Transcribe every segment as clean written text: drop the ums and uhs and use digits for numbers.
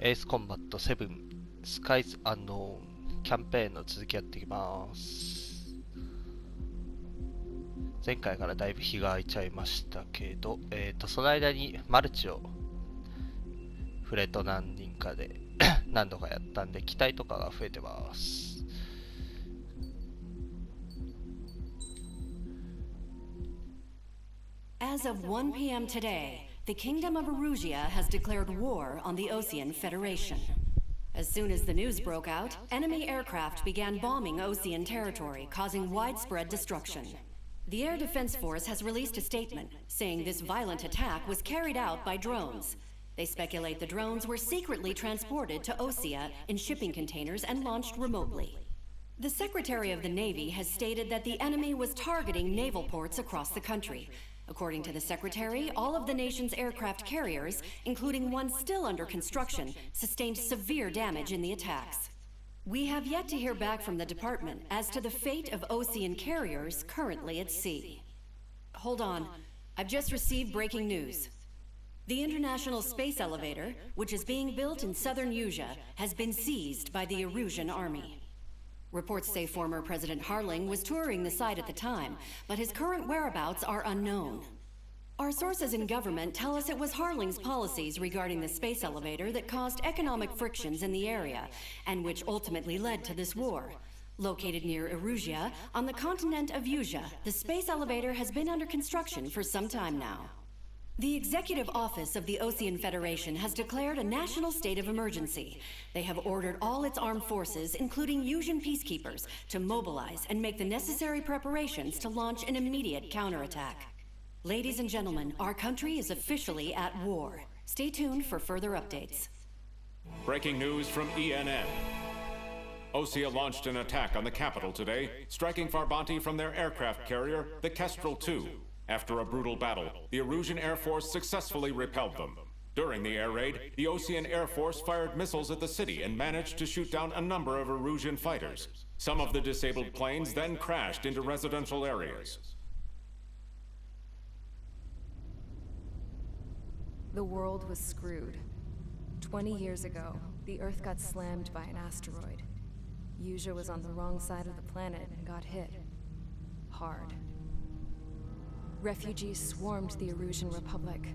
エースコンバット7スカイズアンノーンキャンペーンの続きやっていきます。前回からだいぶ日が空いちゃいましたけど、その間にマルチをフレと何人かで何度かやったんで機体とかが増えてます。As of 1 p.m. today, the Kingdom of Erusia has declared war on the Osean Federation. As soon as the news broke out, enemy aircraft began bombing Osean territory, causing widespread destruction. The Air Defense Force has released a statement saying this violent attack was carried out by drones. They speculate the drones were secretly transported to Osea in shipping containers and launched remotely. The Secretary of the Navy has stated that the enemy was targeting naval ports across the country. According to the Secretary, all of the nation's aircraft carriers, including one still under construction, sustained severe damage in the attacks. We have yet to hear back from the department as to the fate of Osean carriers currently at sea. Hold on, I've just received breaking news. The International Space Elevator, which is being built in southern Erusia, has been seized by the Erusian army. Reports say former President Harling was touring the site at the time, but his current whereabouts are unknown. Our sources in government tell us it was Harling's policies regarding the space elevator that caused economic frictions in the area, and which ultimately led to this war. Located near Erusia, on the continent of Erusia, the space elevator has been under construction for some time now. The Executive Office of the Osean Federation has declared a national state of emergency. They have ordered all its armed forces, including Erusian peacekeepers, to mobilize and make the necessary preparations to launch an immediate counterattack. Ladies and gentlemen, our country is officially at war. Stay tuned for further updates. Breaking news from ENN. Osea launched an attack on the capital today, striking Farbanti from their aircraft carrier, the Kestrel II. After a brutal battle, the Erusian Air Force successfully repelled them. During the air raid, the Osean Air Force fired missiles at the city and managed to shoot down a number of Erusian fighters. Some of the disabled planes then crashed into residential areas. The world was screwed. 20 years ago, the Earth got slammed by an asteroid. Erusia was on the wrong side of the planet and got hit. Hard. Refugees swarmed the Erusian Republic,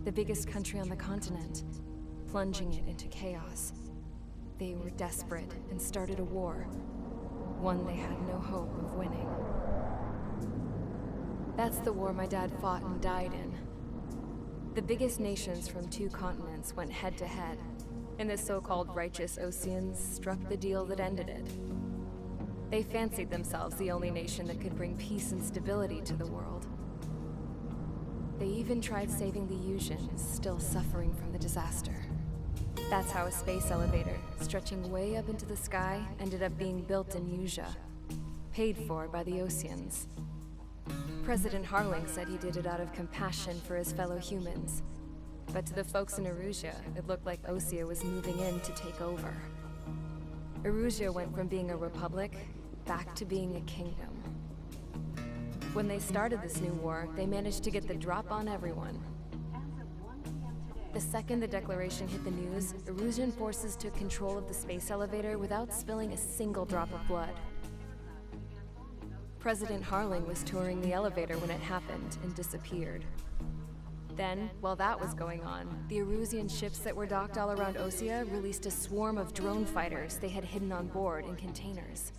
the biggest country on the continent, plunging it into chaos. They were desperate and started a war, one they had no hope of winning. That's the war my dad fought and died in. The biggest nations from 2 continents went head-to-head, and the so-called righteous Oseans struck the deal that ended it. They fancied themselves the only nation that could bring peace and stability to the world. They even tried saving the Erusians, still suffering from the disaster. That's how a space elevator, stretching way up into the sky, ended up being built in Erusia, paid for by the Oseans. President Harling said he did it out of compassion for his fellow humans. But to the folks in Erusia, it looked like Osea was moving in to take over. Erusia went from being a republic back to being a kingdom. When they started this new war, they managed to get the drop on everyone. The second the declaration hit the news, Erusian forces took control of the space elevator without spilling a single drop of blood. President Harling was touring the elevator when it happened and disappeared. Then, while that was going on, the Erusian ships that were docked all around Osea released a swarm of drone fighters they had hidden on board in containers.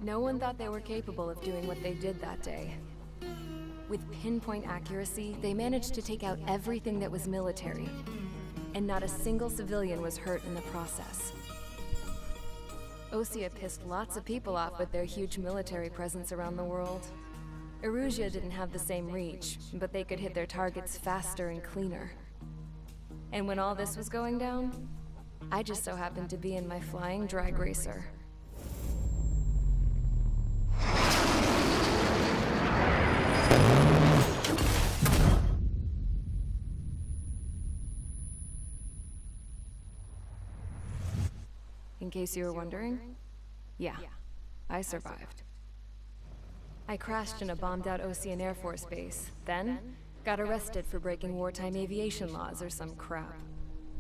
No one thought they were capable of doing what they did that day. With pinpoint accuracy, they managed to take out everything that was military, and not a single civilian was hurt in the process. Osea pissed lots of people off with their huge military presence around the world. Erusia didn't have the same reach, but they could hit their targets faster and cleaner. And when all this was going down, I just so happened to be in my flying drag racer. In case you were wondering, yeah, I survived. I crashed in a bombed-out Osean Air Force base, then got arrested for breaking wartime aviation laws or some crap.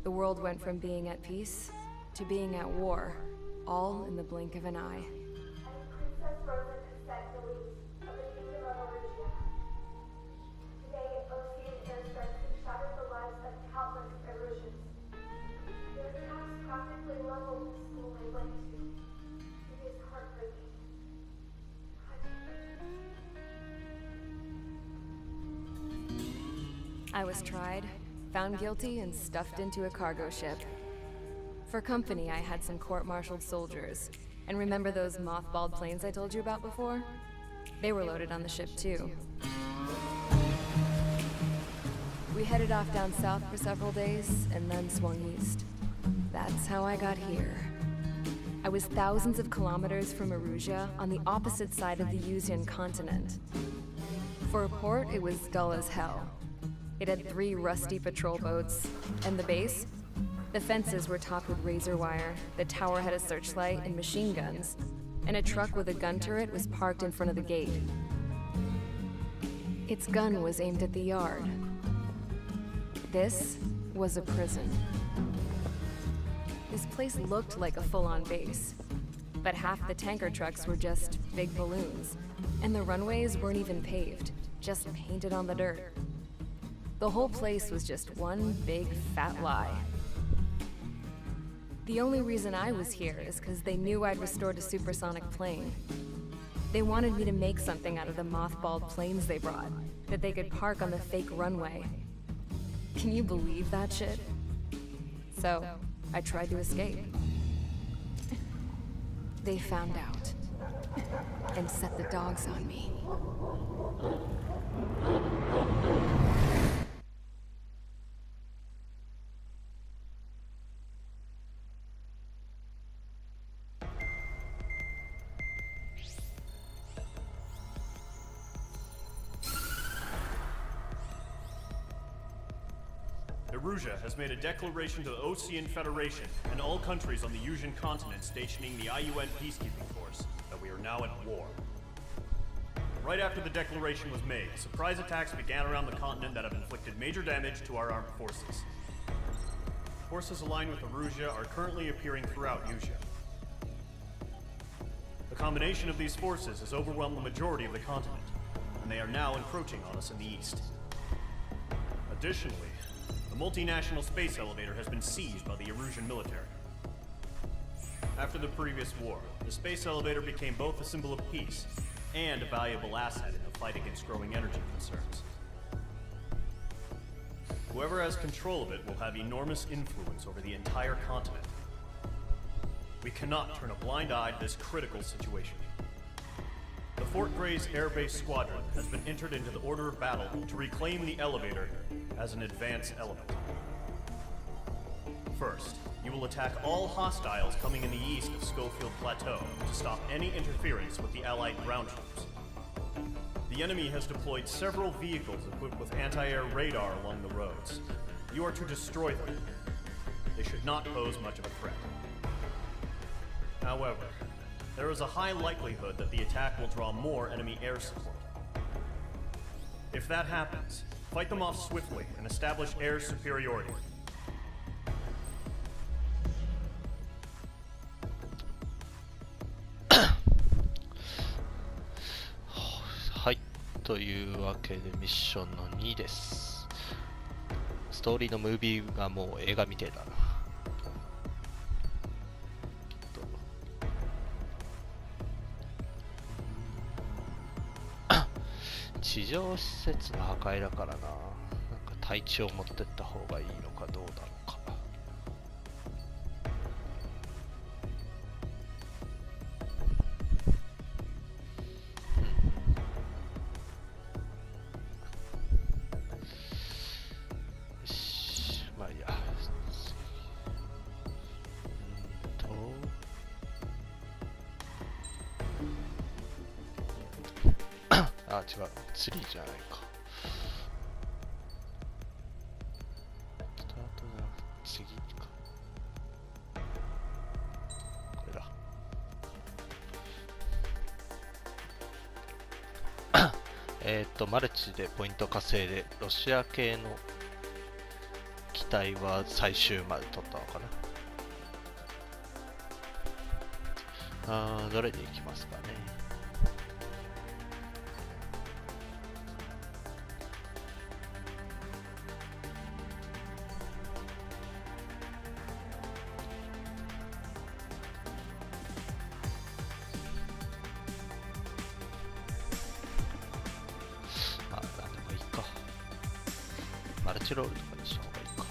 The world went from being at peace to being at war, all in the blink of an eye. Princess Frozen has set the leaves of the kingdom of Erusia. Today, Ocean airstrikes have shattered the lives of countless Erusians. Their attacks practically leveled the school they went to. It is heartbreaking. I was tried, found guilty, and stuffed into a cargo ship. For company, I had some court-martialed soldiers. And remember those mothballed planes I told you about before? They were loaded on the ship too. We headed off down south for several days, and then swung east. That's how I got here. I was thousands of kilometers from Erusia, on the opposite side of the Yuzian continent. For a port, it was dull as hell. It had 3 rusty patrol boats. And the base? The fences were topped with razor wire, the tower had a searchlight and machine guns, and a truck with a gun turret was parked in front of the gate. Its gun was aimed at the yard. This was a prison. This place looked like a full-on base, but half the tanker trucks were just big balloons, and the runways weren't even paved, just painted on the dirt. The whole place was just one big fat lie. The only reason I was here is because they knew I'd restored a supersonic plane. They wanted me to make something out of the mothballed planes they brought, that they could park on the fake runway. Can you believe that shit? So, I tried to escape. They found out, and set the dogs on me. Erusia has made a declaration to the Ocean Federation and all countries on the Yuzian continent stationing the IUN peacekeeping force that we are now at war. Right after the declaration was made, surprise attacks began around the continent that have inflicted major damage to our armed forces. Forces aligned with Erusia are currently appearing throughout Yusia. The combination of these forces has overwhelmed the majority of the continent, and they are now encroaching on us in the east. Additionally, the multinational space elevator has been seized by the Erusian military. After the previous war, the space elevator became both a symbol of peace and a valuable asset in the fight against growing energy concerns. Whoever has control of it will have enormous influence over the entire continent. We cannot turn a blind eye to this critical situation. The Fort Gray's Air Base Squadron has been entered into the order of battle to reclaim the elevator as an advance element. First, you will attack all hostiles coming in the east of Schofield Plateau to stop any interference with the Allied ground troops. The enemy has deployed several vehicles equipped with anti-air radar along the roads. You are to destroy them. They should not pose much of a threat. However, there is a high likelihood that the attack will draw more enemy air support. If that happens, fight them off swiftly and establish air superiority. はい、というわけでミッションの2です。ストーリーのムービーがもう映画みてえだな。地上施設の破壊だからな。なんか隊地を持ってった方がいいのかどうだろうか。よし、まあいいや。あ、違う、ツリーじゃないか。スタートじゃなくて次か。これだ。マルチでポイント稼いでロシア系の基体は最終まで取ったのかな。どれでいきますかね。なんでもいいか。マルチロールとかにした方がいいか。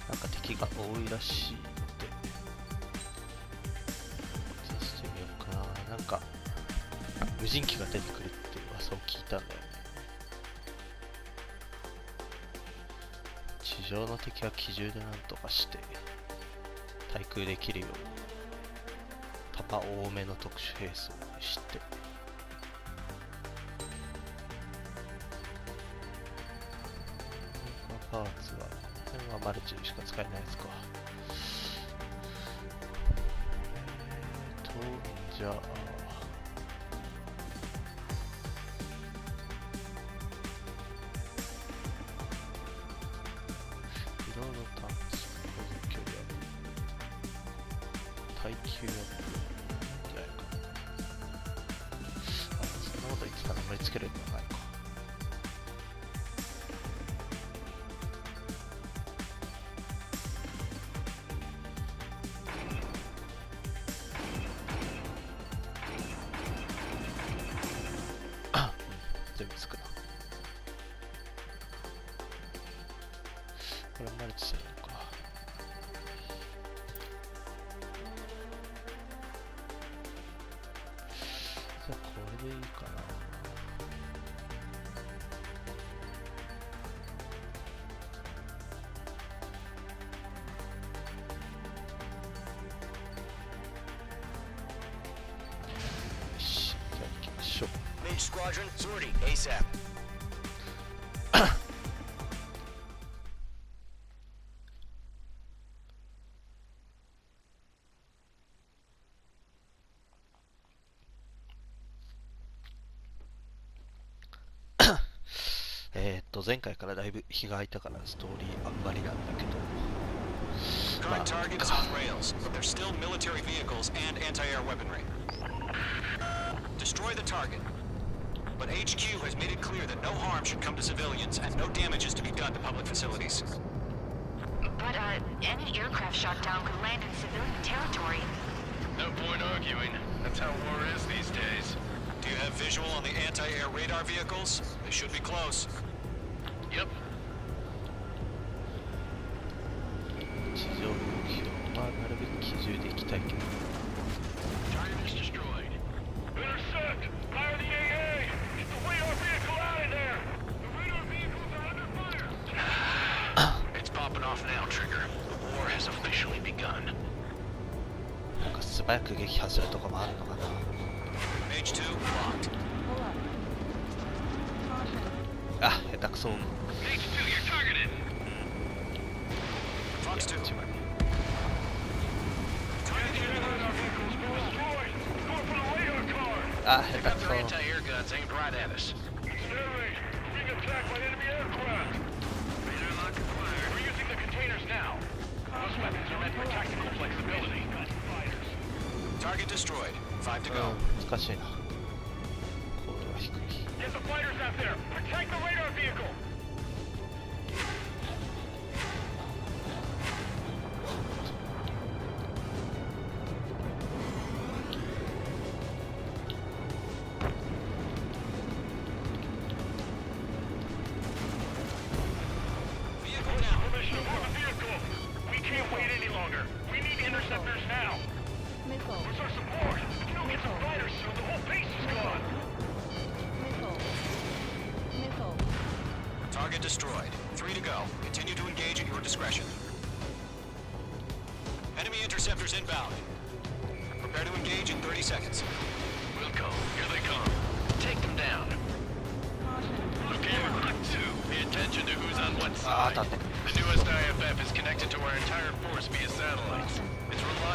なんか敵が多いらしいのでしてみようかな。なんか無人機が出てくるっていう噂を聞いたんだよね。地上の敵は機銃でなんとかして対空できるように弾多めの特殊兵装にしてパーツはこれはマルチしか使えないですか。じゃあ移動の探知航続距離アップ、耐久アップじゃないか。そんなこと言ってたら盛り付けるんじゃないか。全部つくな。これマルチするのか。じゃあこれでいいかな。よし、じゃあ行きましょう。Mage Squadron, sortie, ASAP. 前回からだいぶ日が空いたからストーリーあんまりなんだけど、Current target is on rails, but there's still military vehicles and anti-air weaponry. Destroy the target. But HQ has made it clear that no harm should come to civilians and no damage is to be done to public facilities. But, any aircraft shot down could land in civilian territory. No point arguing. That's how war is these days. Do you have visual on the anti-air radar vehicles? They should be close. Yep. 地上目標はなるべく機銃で行きたいけど。Target is destroyed. Intercept! Fire the AA! Get the radar vehicle out of there! The radar vehicles are under fire! It's popping off now, Trigger. The war has officially begun. なんか素早く撃破するとかもあるのかな。Mage 2, locked. あ、下手くそ。Mage 2, you're targeted! Fox 2. Radar vehicles destroyed! Going for the radar car! あ、下手 Got く their そ。 anti-air guns aimed right at us. Survey! Being attacked by enemy aircraft! Radar lock acquired. We're using the containers now. Those weapons are meant for tactical flexibility. Target destroyed. 5 to go. 難しいな。高度が低い。 Get the fighters out there! Protect the radar vehicle! Vehicle down. Permission to move the vehicle! We can't wait any longer! We need interceptors now! Missile. Where's our support? If you don't get some fighters soon, the whole base is gone! Missile. Missile. Target destroyed. 3 to go. Continue to engage at your discretion. Enemy interceptors inbound. Prepare to engage in 30 seconds. Wilco, here they come. Take them down. Okay, Rock 2. Pay attention to who's on what あー、 side. 当たって。 The newest IFF is connected to our entire force via satellites. It's reliable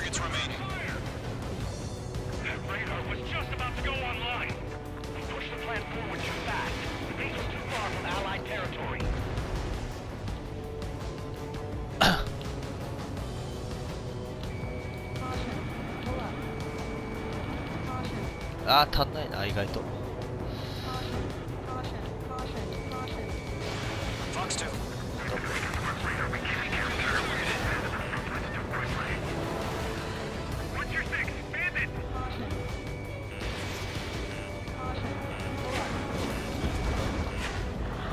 targets remaining. That radar was just about to go online. We pushed the plan forward too fast. The base was too far from Allied territory. あー足んないな意外と。 Fox 2. What's your six? Bandit!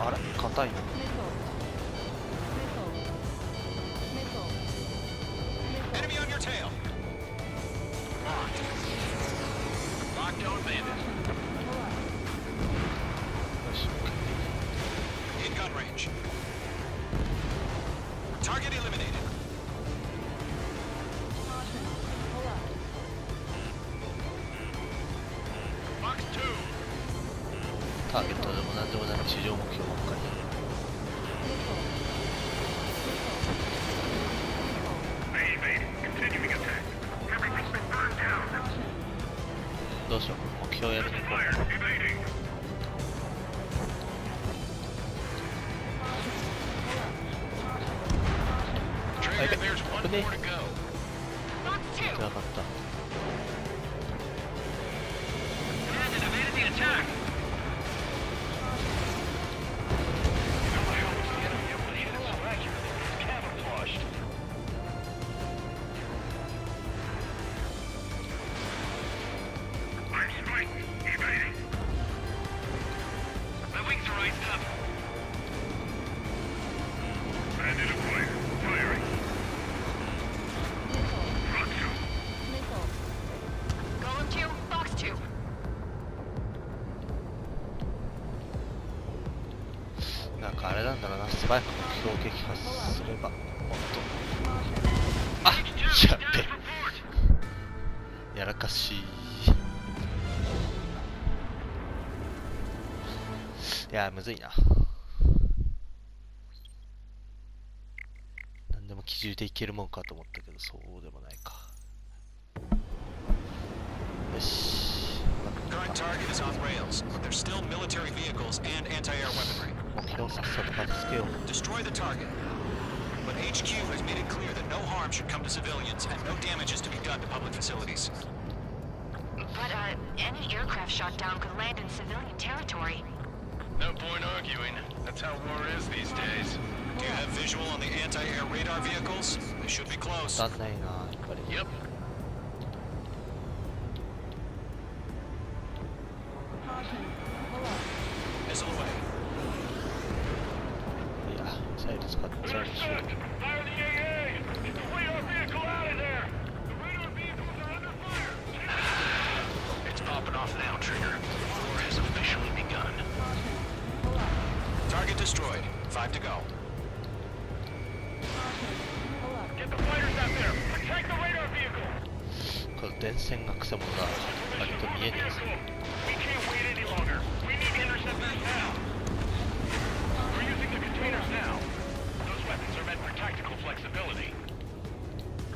あれ硬いな。 Enemy on your tail. Locked. Locked on bandit. よし In gun range. Target eliminated. Fox 2! ターゲットでも何でもない地上目標ばっかり。 Evade. Continuing attack. Everything's been burned down. どうしよう目標やりに行こ Fire. Evading. Trigger, there's one Okay. more to go. Fox 2! う。なかった。 Bandit evaded the attack. How the hell was the enemy able to hit it so accurately? It's camouflaged. I'm striking. Evading. My wings are iced up. Bandit acquired. Firing. Fox 2. Golem 2, Fox 2. なんかあれなんだろうな素早く目標撃破すればもっと。あやっべやらかしい。いやむずいな。何でも機銃でいけるもんかと思ったけどそうでもないか。よし。 Current target is on rails, but there's still military vehicles and anti-air weaponry. 目標をさっさと片付けよう。 Destroy the target. But HQ has made it clear that no harm should come to civilians and no damage is to be done to public facilities. But, any aircraft shot down could land in civilian territory. No point arguing. That's how war is these days. Do you have visual on the anti-air radar vehicles? They should be close. 足んないなやっぱり。 Yep. Missile away. いやミサイル使ってミサイルしよう。 Fire the AA! Get the radar vehicle out of there! The radar vehicles are under fire! It's popping off now, Trigger. War has officially begun. Target destroyed. 5 to go. Get the fighters out there! Protect the radar vehicle! この電線がくせ者だ。割と見えねえぞ。 We can't wait any longer. We need interceptors now. We're using the containers now. Those weapons are meant for tactical flexibility.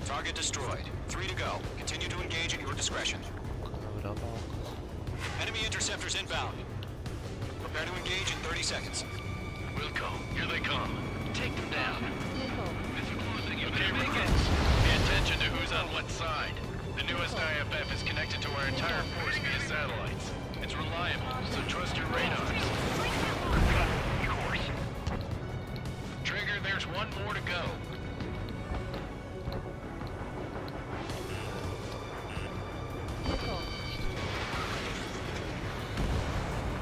Target destroyed. 3 to go. Continue to engage at your discretion. この裏側か。 Enemy interceptors inbound. Prepare to engage in 30 seconds. Wilco, here they come. Take them down. It's closing in. Okay, recruits. Pay attention to who's on what side. The newest IFF is connected to our entire force via satellites. It's reliable, so trust your radars. Of course. Trigger, there's one more to go.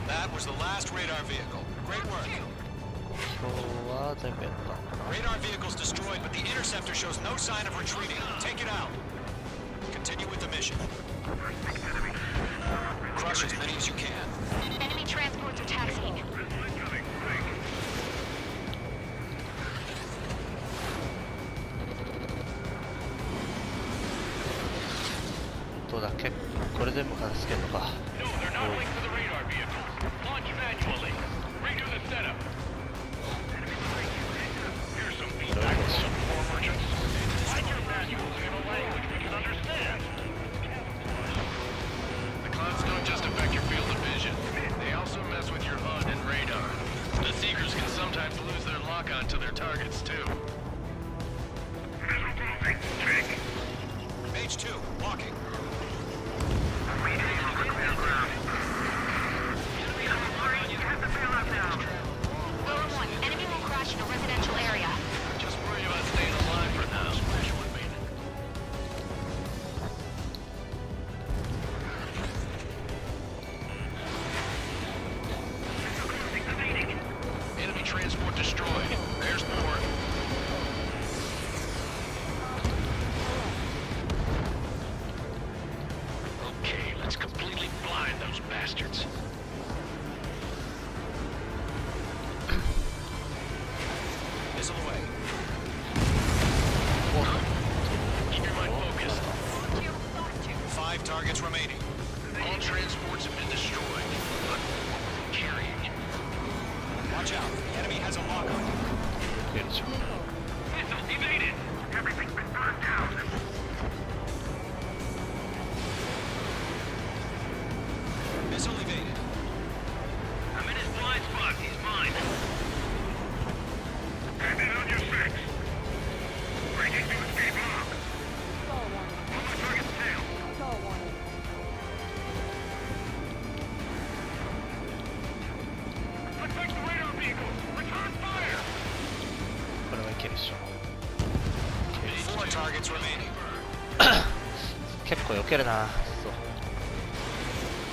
That was the last radar vehicle. Great work. 今日は全部やった。 Radar vehicle's destroyed, but the interceptor shows no sign of retreating. Take it out. Continue with the mission. Crush as many as you can. Enemy transports are taxiing. どうだっけこれ全部片付けるのか。 No, they're not linked to the radar vehicles. Launch manually. Redo the setup. Here's some feedback from war merchants. Find your manuals in a language we can understand. on to their targets, too. H2, walking. Golem 1, enemy will crash in a residential area. Just worry about staying alive for now. Smash one, baby. Enemy transport destroyed. There's more. Okay, let's completely blind those bastards. Missile away. Keep your mind focused. 5 targets remaining. All transports have been destroyed, but carrying. Watch out. The enemy has a lock on you. Missile evaded. Everything's been burned down. Missile evaded. I'm in his blind spot. He's mine. Stand in on your 6. Breaking to escape lock. On my target's tail. Protect the radar vehicle. Return fire. これはいけるっしょ。 4 targets remaining. 結構避けるな。そう。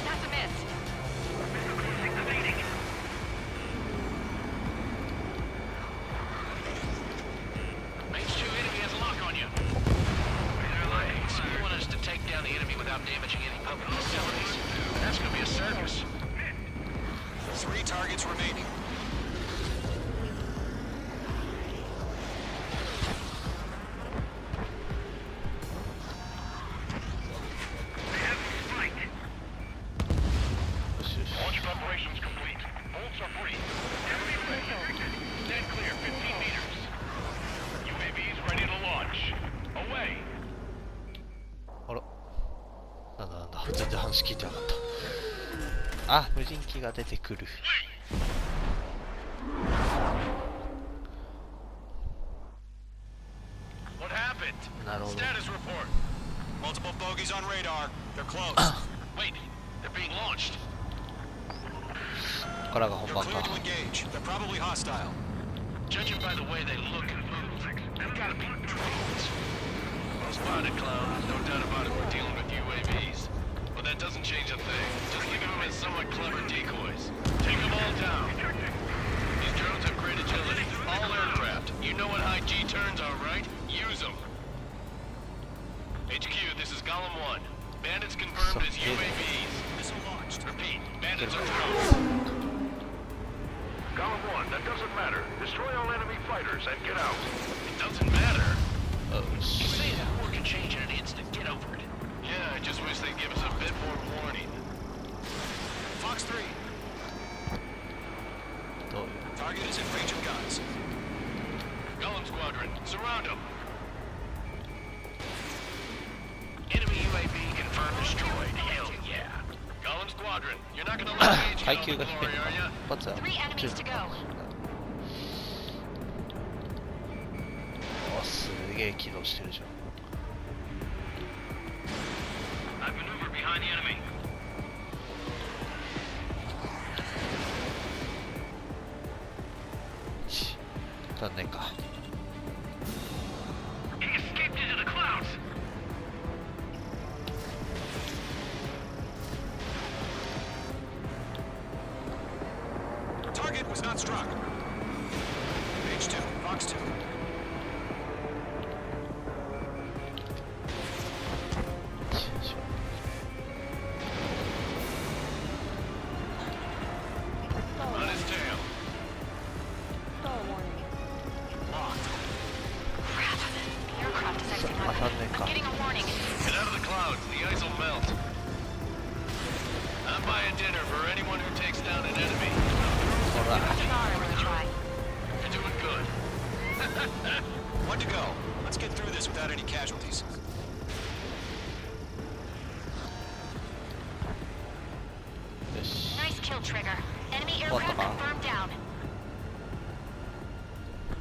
That's a miss. H2 enemy has a lock on you. So you want us to take down the enemy without damaging any public facilities? That's gonna be a circus. 3 targets remaining. Launch preparations complete. Bolts are free. Enemy ready. Stand clear 15 meters. UAVs ready to launch. Away. あら。なんだ。全然話聞いてなかった。あ、無人機が出てくる。What happened? なるほど。 Status report. Multiple bogeys on radar. They're close. Wait, they're being launched. ここからが本 You're 番 clear か。 to engage. They're probably hostile. Judging by the way they look and move, they've got to be drones. Well spotted, clown. No doubt about it, we're dealing with UAVs. But that doesn't change a thing. Just think of them as somewhat clever decoys. Take them all down. These drones have great agility. All aircraft. You know what high G turns are, right? Use them. HQ, this is Golem 1. Bandits confirmed as UAVs. Missile launched. Repeat, bandits are drones. Golem 1, that doesn't matter. Destroy all enemy fighters and get out. It doesn't matter. Oh, You say that war can change in an instant. Get over it. Yeah, I just wish they'd give us a bit more warning. Fox 3. どういう Target is in range of guns. Golem Squadron, surround them. Enemy UAV confirmed destroyed. Hell yeah. Golem Squadron, you're not gonna let me 階 get 級 all が the 低い glory, の are か ya? な。一発は Three enemies to go. お、すげえ起動してるじゃん。 I maneuver behind the enemy. 残念か。 He escaped into the clouds. Target was not struck. H2, Fox 2. On his tail. Locked. Crap. The aircraft is acting up. 残念か。 I'm getting a warning. Get out of the clouds, the ice will melt. I'm buying dinner for anyone who takes down an enemy. ほら。 Tomorrow we'll try. You're doing good. One to go. Let's get through this without any casualties. よし。 Nice kill, Trigger. Enemy What the aircraft hell? confirmed down.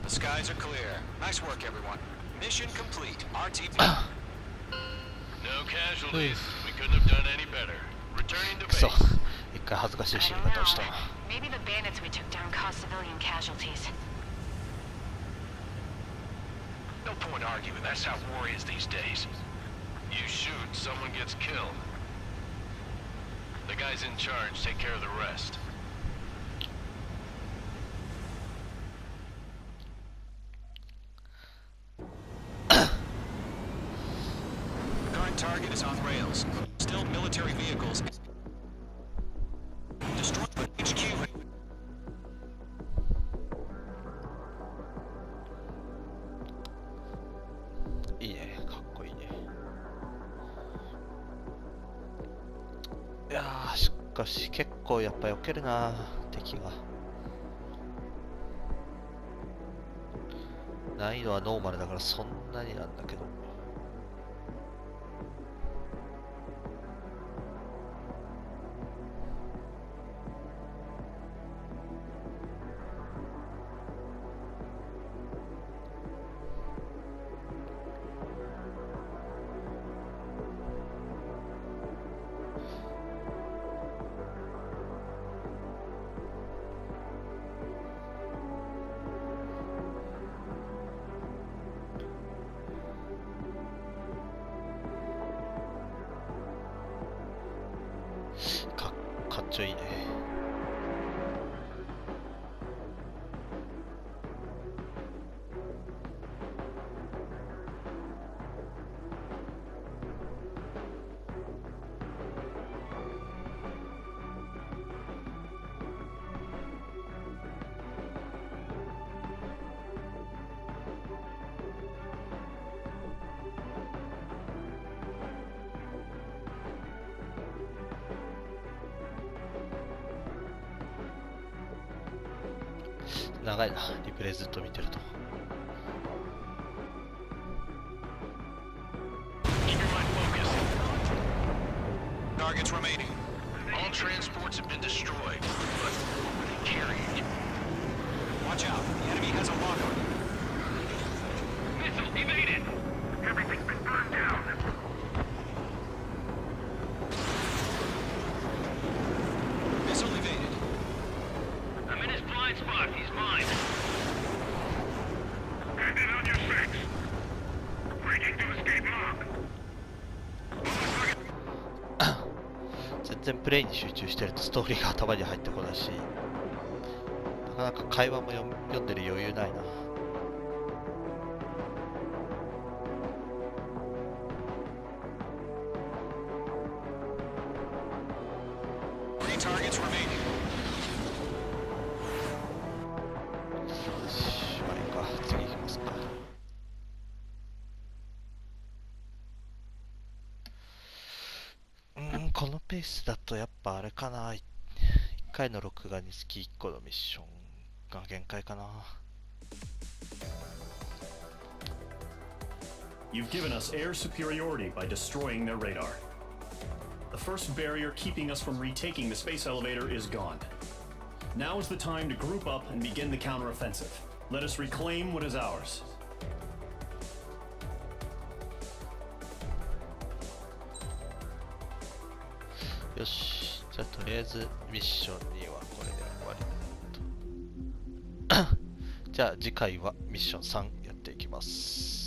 The skies are clear. Nice work, everyone. Mission complete. RTP. No casualties. We couldn't have done any better. Returning to くそ base. 一回恥ずかしい I 知り don't 方をした know. な。 Maybe the bandits we took down caused civilian casualties. No point arguing. That's how war is these days. You shoot, someone gets killed. The guys in charge take care of the rest. The current target is on rails. Still military vehicles. Destroy the HQ. いいね、かっこいいね。いやー、しかし結構やっぱ避けるな、敵が。難易度はノーマルだからそんなになんだけど。かっちょいいね。長いな、リプレイずっと見てると。 Keep your mind focused. Targets remaining. All transports have been destroyed. But what are they carrying? Watch out. The enemy has a lock on you. Missile evaded! Everything's been burned down. Missile evaded. I'm in his blind spot. He's mine. Bandit on your six. Breaking to escape lock. 全然プレイに集中してるとストーリーが頭に入ってこないし、なかなか会話も読んでる余裕ないな。Three targets remaining. よし、まあいいか、次行きますか。このペースだとやっぱあれかな、1回の録画につき1個のミッションが限界かな。 You've given us air superiority by destroying their radar. The first barrier keeping us from retaking the space elevator is gone. Now is the time to group up and begin the counteroffensive. Let us reclaim what is ours. よし、じゃあとりあえずミッション2はこれで終わりと。じゃあ次回はミッション3やっていきます。